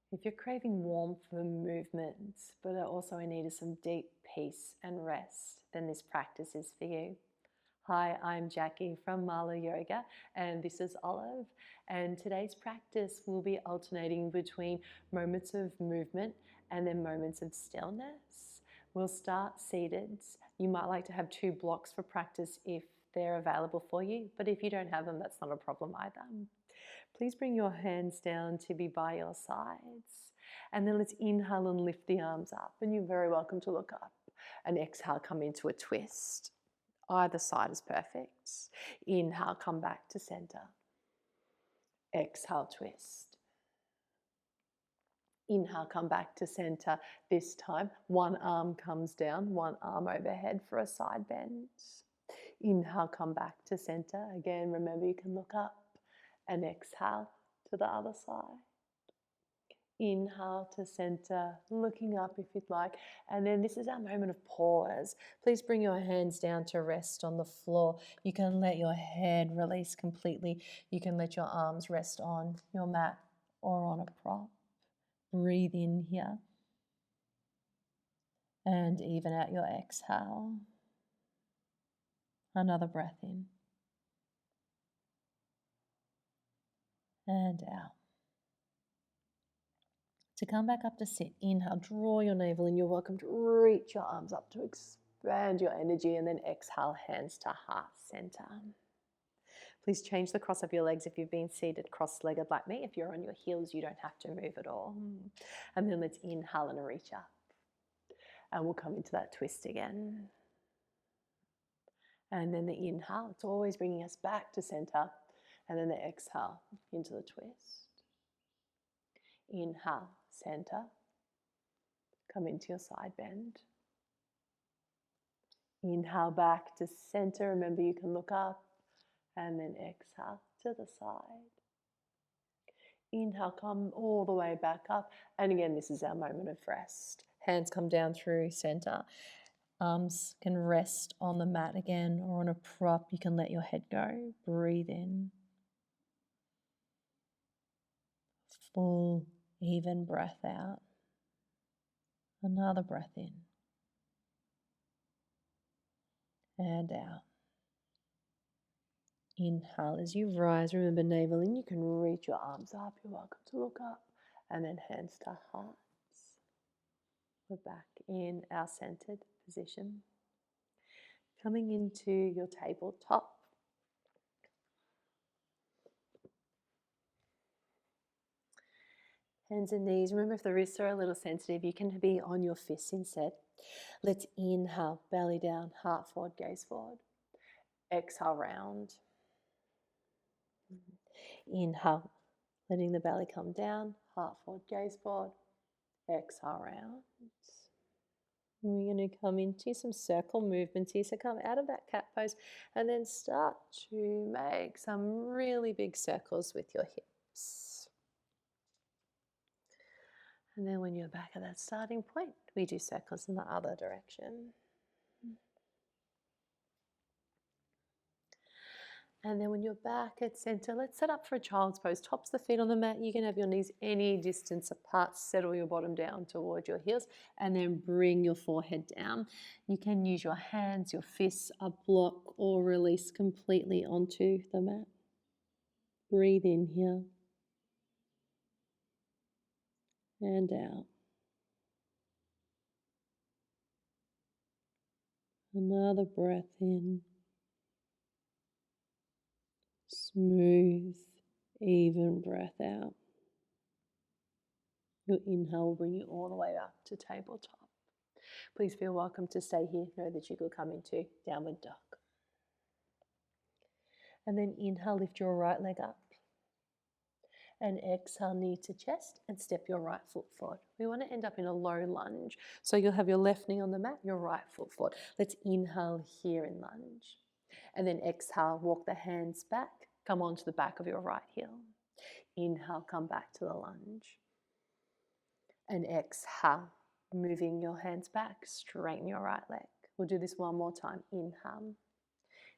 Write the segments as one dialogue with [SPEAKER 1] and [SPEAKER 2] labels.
[SPEAKER 1] If you're craving warmth and movement, but are also in need of some deep peace and rest, then this practice is for you. Hi, I'm Jackie from Mala Yoga, and this is Olive. And today's practice will be alternating between moments of movement and then moments of stillness. We'll start seated. You might like to have 2 blocks for practice if they're available for you, but if you don't have them, that's not a problem either. Please bring your hands down to be by your sides. And then let's inhale and lift the arms up. And you're very welcome to look up. And exhale, come into a twist. Either side is perfect. Inhale, come back to center. Exhale, twist. Inhale, come back to center. This time, one arm comes down, one arm overhead for a side bend. Inhale, come back to center. Again, remember you can look up. And exhale to the other side. Inhale to center, looking up if you'd like. And then this is our moment of pause. Please bring your hands down to rest on the floor. You can let your head release completely. You can let your arms rest on your mat or on a prop. Breathe in here. And even out your exhale. Another breath in. And out. To come back up to sit, inhale, draw your navel in. You're welcome to reach your arms up to expand your energy, and then exhale, hands to heart center. Please change the cross of your legs if you've been seated cross-legged like me. If you're on your heels, you don't have to move at all. And then let's inhale and reach up. And we'll come into that twist again. And then the inhale, it's always bringing us back to center. And then the exhale into the twist. Inhale, center. Come into your side bend. Inhale back to center. Remember you can look up. And then exhale to the side. Inhale, come all the way back up. And again, this is our moment of rest. Hands come down through center. Arms can rest on the mat again or on a prop. You can let your head go. Breathe in. Full, even breath out. Another breath in. And out. Inhale as you rise. Remember, navel in. You can reach your arms up. You're welcome to look up. And then hands to hearts. We're back in our centered position. Coming into your tabletop. Hands and knees. Remember, if the wrists are a little sensitive, you can be on your fists instead. Let's inhale, belly down, heart forward, gaze forward. Exhale, round. Inhale, letting the belly come down, heart forward, gaze forward. Exhale, round. We're going to come into some circle movements here. So come out of that cat pose and then start to make some really big circles with your hips. And then when you're back at that starting point, we do circles in the other direction. And then when you're back at center, let's set up for a child's pose. Tops the feet on the mat. You can have your knees any distance apart. Settle your bottom down towards your heels and then bring your forehead down. You can use your hands, your fists, a block, or release completely onto the mat. Breathe in here. And out. Another breath in. Smooth, even breath out. Your inhale will bring you all the way up to tabletop. Please feel welcome to stay here. Know that you could come into downward dog. And then inhale, lift your right leg up. And exhale, knee to chest, and step your right foot forward. We want to end up in a low lunge. So you'll have your left knee on the mat, your right foot forward. Let's inhale here in lunge. And then exhale, walk the hands back. Come onto the back of your right heel. Inhale, come back to the lunge. And exhale, moving your hands back, straighten your right leg. We'll do this one more time. Inhale.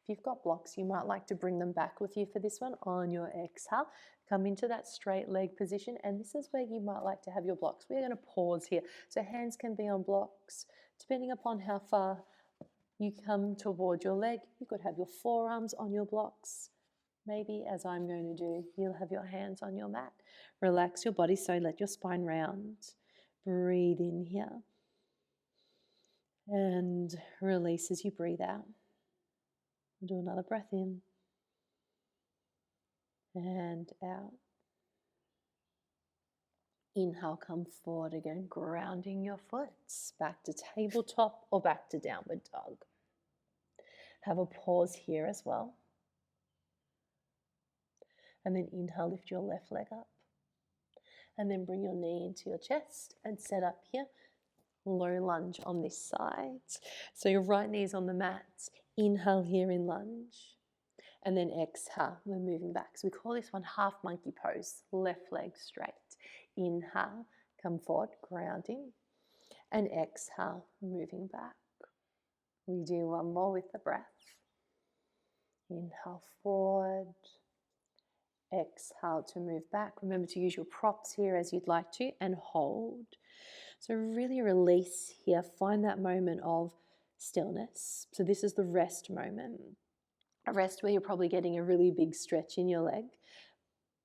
[SPEAKER 1] If you've got blocks, you might like to bring them back with you for this one. On your exhale, come into that straight leg position, and this is where you might like to have your blocks. We're going to pause here. So hands can be on blocks, depending upon how far you come toward your leg. You could have your forearms on your blocks. Maybe, as I'm going to do, you'll have your hands on your mat. Relax your body, so let your spine round. Breathe in here. And release as you breathe out. Do another breath in. And out. Inhale, come forward again, grounding your foot. Back to tabletop or back to downward dog. Have a pause here as well. And then inhale, lift your left leg up. And then bring your knee into your chest and set up here. Low lunge on this side. So your right knee is on the mat. Inhale here in lunge. And then exhale, we're moving back. So we call this one half monkey pose. Left leg straight. Inhale, come forward, grounding. And exhale, moving back. We do one more with the breath. Inhale forward. Exhale to move back. Remember to use your props here as you'd like to, and hold. So really release here. Find that moment of stillness. So this is the rest moment. A rest where you're probably getting a really big stretch in your leg.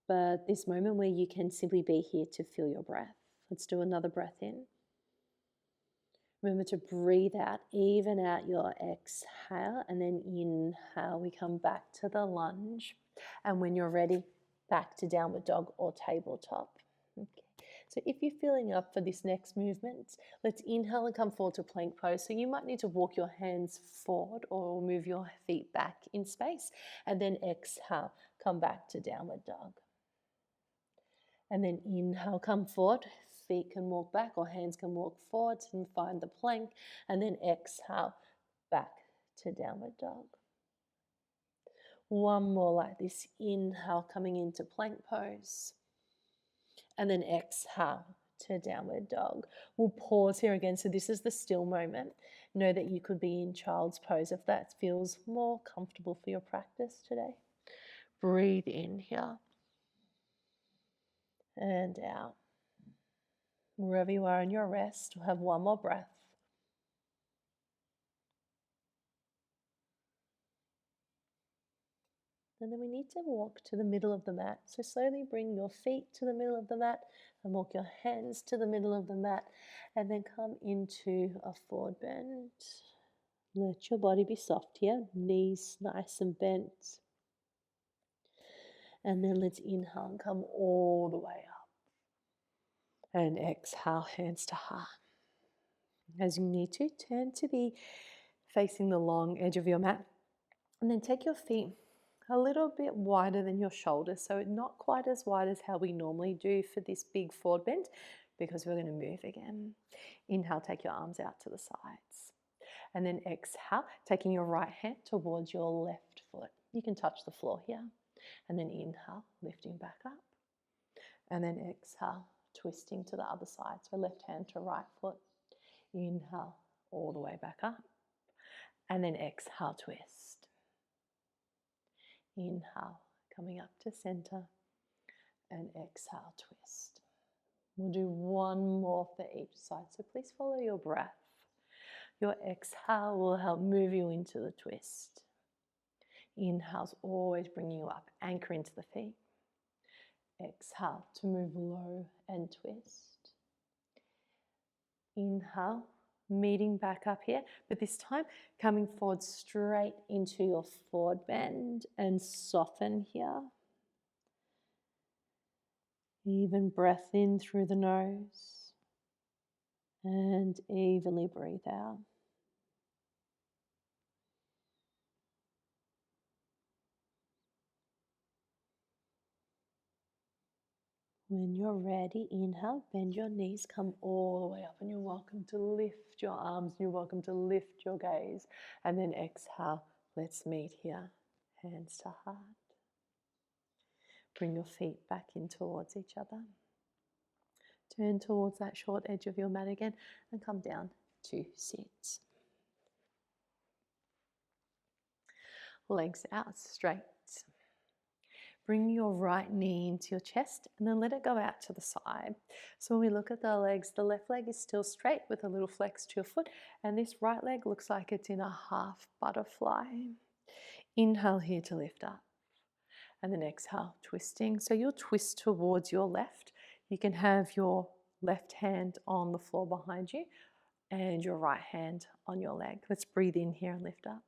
[SPEAKER 1] But this moment where you can simply be here to feel your breath. Let's do another breath in. Remember to breathe out, even out your exhale, and then inhale. We come back to the lunge. And when you're ready, back to downward dog or tabletop. Okay. So if you're feeling up for this next movement, let's inhale and come forward to plank pose. So you might need to walk your hands forward or move your feet back in space. And then exhale, come back to downward dog. And then inhale, come forward. Feet can walk back or hands can walk forward and find the plank. And then exhale, back to downward dog. One more like this. Inhale, coming into plank pose. And then exhale to downward dog. We'll pause here again. So this is the still moment. Know that you could be in child's pose if that feels more comfortable for your practice today. Breathe in here. And out. Wherever you are in your rest, we'll have one more breath. And then we need to walk to the middle of the mat. So slowly bring your feet to the middle of the mat and walk your hands to the middle of the mat. And then come into a forward bend. Let your body be soft here. Knees nice and bent. And then let's inhale and come all the way up. And exhale, hands to heart. As you need to, turn to be facing the long edge of your mat. And then take your feet a little bit wider than your shoulders, so not quite as wide as how we normally do for this big forward bend, because we're going to move again. Inhale, take your arms out to the sides. And then exhale, taking your right hand towards your left foot. You can touch the floor here. And then inhale, lifting back up. And then exhale, twisting to the other side. So left hand to right foot. Inhale, all the way back up. And then exhale, twist. Inhale, coming up to center, and exhale, twist. We'll do one more for each side, so please follow your breath. Your exhale will help move you into the twist. Inhale's always bringing you up, anchor into the feet. Exhale to move low and twist. Inhale, meeting back up here, but this time coming forward straight into your forward bend and soften here. Even breath in through the nose and evenly breathe out. When you're ready, inhale, bend your knees, come all the way up, and you're welcome to lift your arms, you're welcome to lift your gaze, and then exhale, let's meet here, hands to heart. Bring your feet back in towards each other. Turn towards that short edge of your mat again, and come down to sit. legs out straight. Bring your right knee into your chest and then let it go out to the side. So when we look at the legs, the left leg is still straight with a little flex to your foot, and this right leg looks like it's in a half butterfly. Inhale here to lift up, and then exhale, twisting. So you'll twist towards your left. You can have your left hand on the floor behind you and your right hand on your leg. Let's breathe in here and lift up.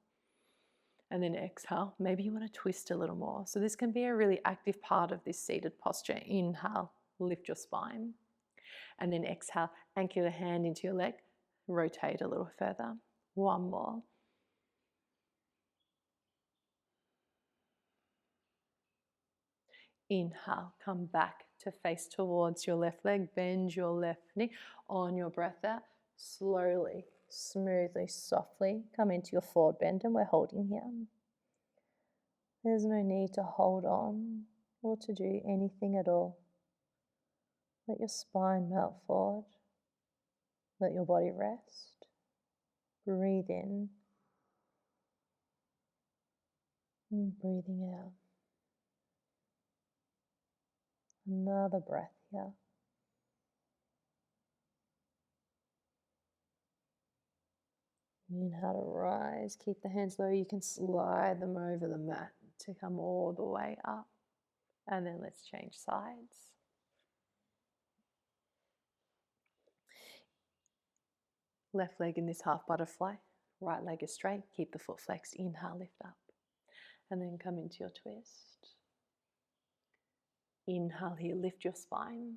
[SPEAKER 1] And then exhale. Maybe you want to twist a little more. So this can be a really active part of this seated posture. Inhale, lift your spine. And then exhale, anchor your hand into your leg. Rotate a little further. One more. Inhale, come back to face towards your left leg. Bend your left knee on your breath out. Slowly, smoothly, softly come into your forward bend, and we're holding here. There's no need to hold on or to do anything at all. Let your spine melt forward. Let your body rest. Breathe in and breathing out. Another breath here. Inhale to rise. Keep the hands low. You can slide them over the mat to come all the way up. And then let's change sides. Left leg in this half butterfly. Right leg is straight. Keep the foot flexed. Inhale, lift up. And then come into your twist. Inhale here, lift your spine.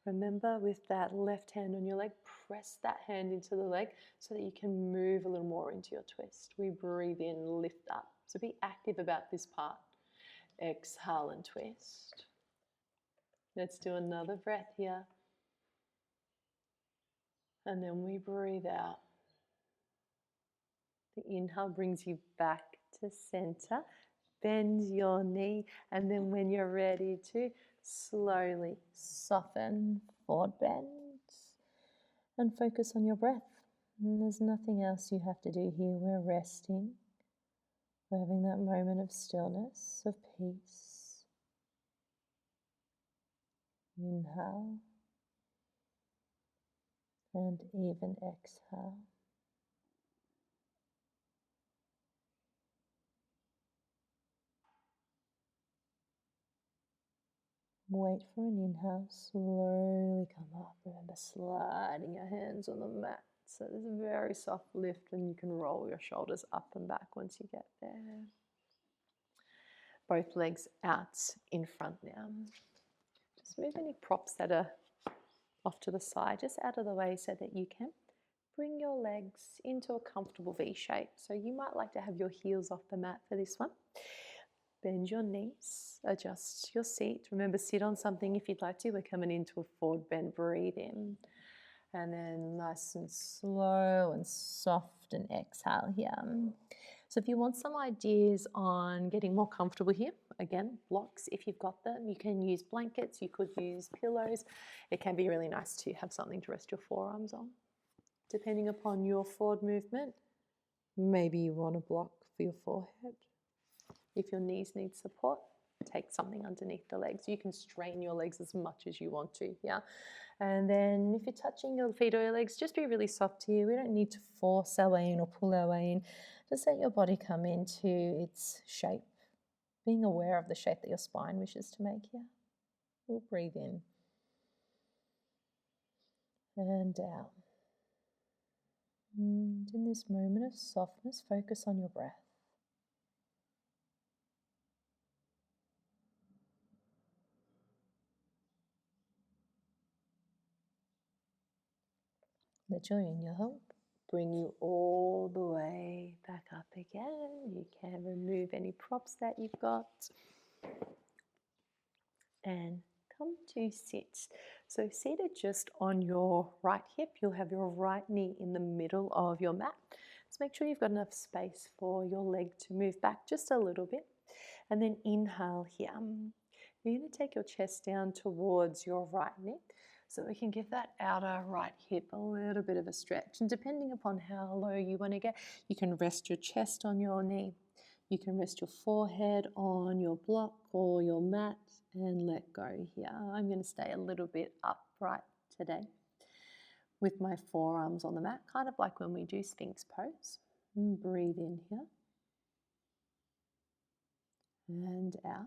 [SPEAKER 1] Remember, with that left hand on your leg, press that hand into the leg so that you can move a little more into your twist. We breathe in, lift up. So be active about this part. Exhale and twist. Let's do another breath here. And then we breathe out. The inhale brings you back to center. Bend your knee, and then when you're ready to, slowly soften, forward bend, and focus on your breath. And there's nothing else you have to do here. We're resting. We're having that moment of stillness, of peace. Inhale, and even exhale. Wait for an inhale, slowly come up. Remember sliding your hands on the mat. So there's a very soft lift, and you can roll your shoulders up and back once you get there. Both legs out in front now. Just move any props that are off to the side, just out of the way so that you can bring your legs into a comfortable V shape. So you might like to have your heels off the mat for this one. Bend your knees, adjust your seat. Remember, sit on something if you'd like to. We're coming into a forward bend, breathe in. And then nice and slow and soft and exhale here. So if you want some ideas on getting more comfortable here, again, blocks, if you've got them, you can use blankets, you could use pillows. It can be really nice to have something to rest your forearms on. Depending upon your forward movement, maybe you want a block for your forehead. If your knees need support, take something underneath the legs. You can strain your legs as much as you want to, yeah? And then if you're touching your feet or your legs, just be really soft here. We don't need to force our way in or pull our way in. Just let your body come into its shape, being aware of the shape that your spine wishes to make here. We'll breathe in and out. And in this moment of softness, focus on your breath. Let your inhale bring you all the way back up again. You can remove any props that you've got. And come to sit. So seated just on your right hip, you'll have your right knee in the middle of your mat. So make sure you've got enough space for your leg to move back just a little bit. And then inhale here. You're going to take your chest down towards your right knee. So we can give that outer right hip a little bit of a stretch. And depending upon how low you want to get, you can rest your chest on your knee. You can rest your forehead on your block or your mat and let go here. I'm going to stay a little bit upright today with my forearms on the mat, kind of like when we do Sphinx pose. And breathe in here and out.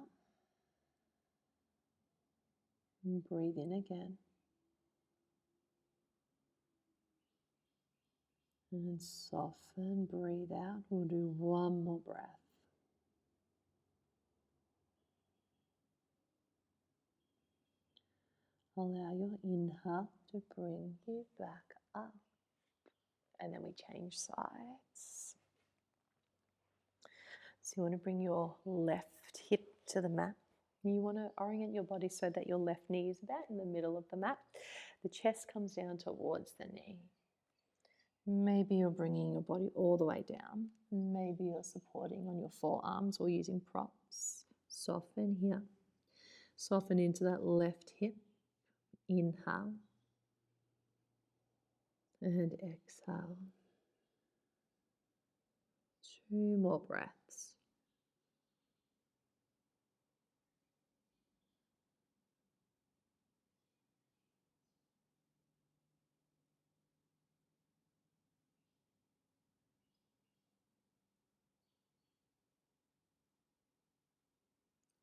[SPEAKER 1] And breathe in again. And soften, breathe out. We'll do one more breath. Allow your inhale to bring you back up. And then we change sides. So you want to bring your left hip to the mat. You want to orient your body so that your left knee is about in the middle of the mat. The chest comes down towards the knee. Maybe you're bringing your body all the way down. Maybe you're supporting on your forearms or using props. Soften here. Soften into that left hip. Inhale. And exhale. 2 more breaths.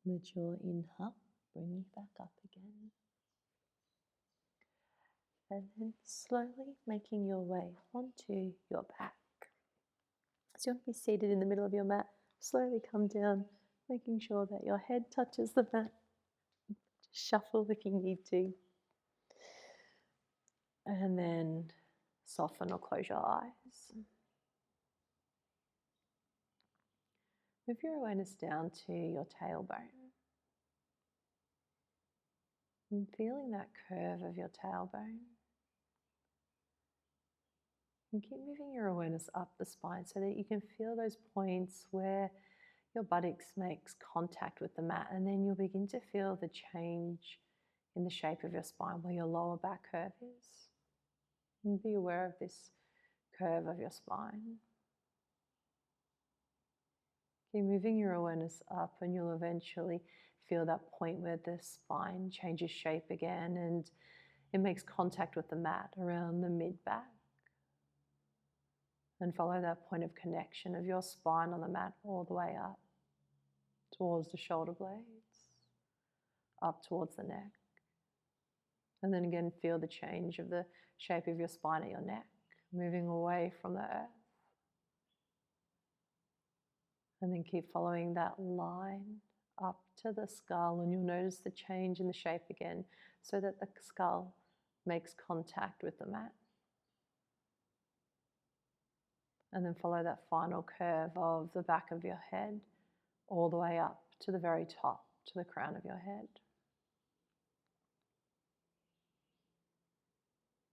[SPEAKER 1] Let your inhale bring you back up again. And then slowly making your way onto your back. So you want to be seated in the middle of your mat. Slowly come down, making sure that your head touches the mat. Just shuffle if you need to. And then soften or close your eyes. Move your awareness down to your tailbone. And feeling that curve of your tailbone. And keep moving your awareness up the spine so that you can feel those points where your buttocks makes contact with the mat, and then you'll begin to feel the change in the shape of your spine where your lower back curve is. And be aware of this curve of your spine. Keep moving your awareness up and you'll eventually feel that point where the spine changes shape again and it makes contact with the mat around the mid-back. And follow that point of connection of your spine on the mat all the way up towards the shoulder blades, up towards the neck. And then again, feel the change of the shape of your spine at your neck, moving away from the earth. And then keep following that line up to the skull, and you'll notice the change in the shape again so that the skull makes contact with the mat. And then follow that final curve of the back of your head all the way up to the very top, to the crown of your head.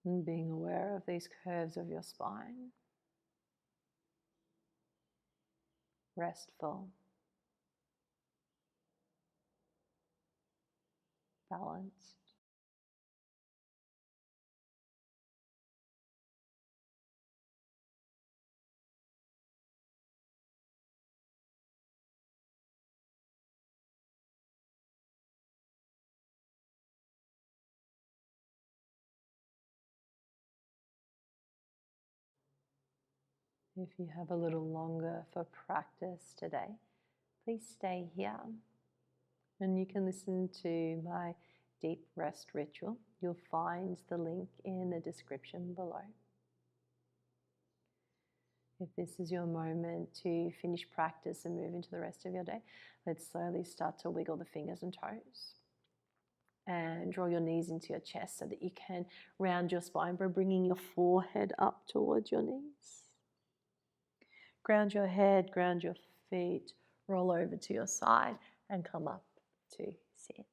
[SPEAKER 1] And being aware of these curves of your spine. Restful. Balanced. If you have a little longer for practice today, please stay here. And you can listen to my deep rest ritual. You'll find the link in the description below. If this is your moment to finish practice and move into the rest of your day, let's slowly start to wiggle the fingers and toes. And draw your knees into your chest so that you can round your spine by bringing your forehead up towards your knees. Ground your head, ground your feet, roll over to your side and come up to sit.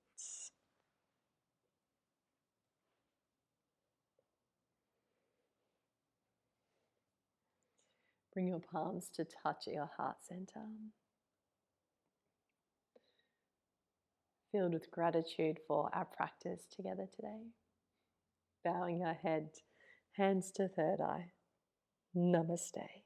[SPEAKER 1] Bring your palms to touch at your heart center. Filled with gratitude for our practice together today. Bowing our head, hands to third eye. Namaste.